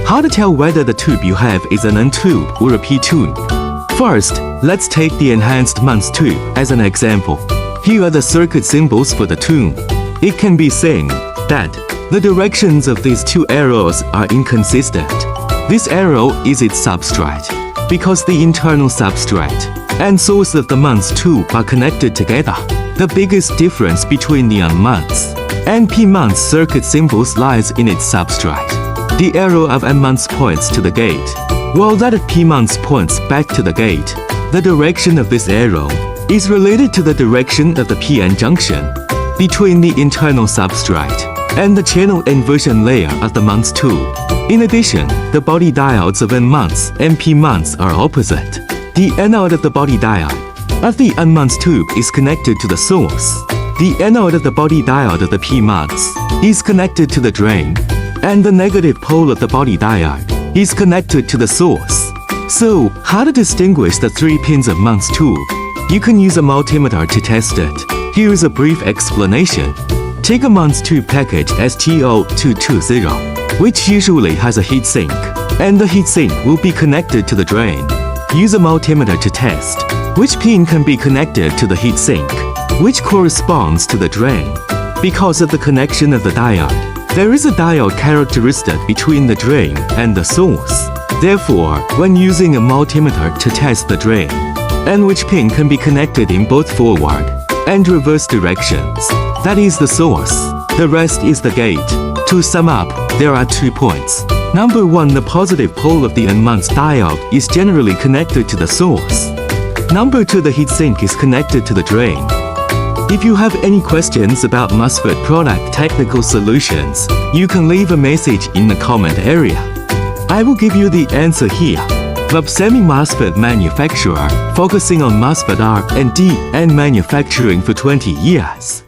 How to tell whether the tube you have is an N tube or a P tube? First, let's take the enhanced MOS tube as an example. Here are the circuit symbols for the tube. It can be seen that the directions of these two arrows are inconsistent. This arrow is its substrate, because the internal substrate and source of the MOS tube are connected together. The biggest difference between the NMOS and PMOS circuit symbols lies in its substrate. The arrow of NMOS points to the gate, while that of PMOS points back to the gate. The direction of this arrow is related to the direction of the PN junction between the internal substrate and the channel inversion layer of the MOS tube. In addition, the body diodes of NMOS and PMOS are opposite. The anode of the body diode of the NMOS tube is connected to the source. The anode of the body diode of the PMOS is connected to the drain, and the negative pole of the body diode is connected to the source. So, how to distinguish the 3 pins of MOS tube? You can use a multimeter to test it. Here is a brief explanation. Take a MOS tube package STO220, which usually has a heatsink, and the heatsink will be connected to the drain. Use a multimeter to test which pin can be connected to the heatsink, which corresponds to the drain. Because of the connection of the diode, there is a diode characteristic between the drain and the source. Therefore, when using a multimeter to test the drain, and which pin can be connected in both forward and reverse directions, that is the source. The rest is the gate. To sum up, there are 2 points. Number 1, the positive pole of the NMOS diode is generally connected to the source. Number 2, the heatsink is connected to the drain. If you have any questions about MOSFET product technical solutions, you can leave a message in the comment area. I will give you the answer here. VBsemi-MOSFET manufacturer, focusing on MOSFET R&D and manufacturing for 20 years.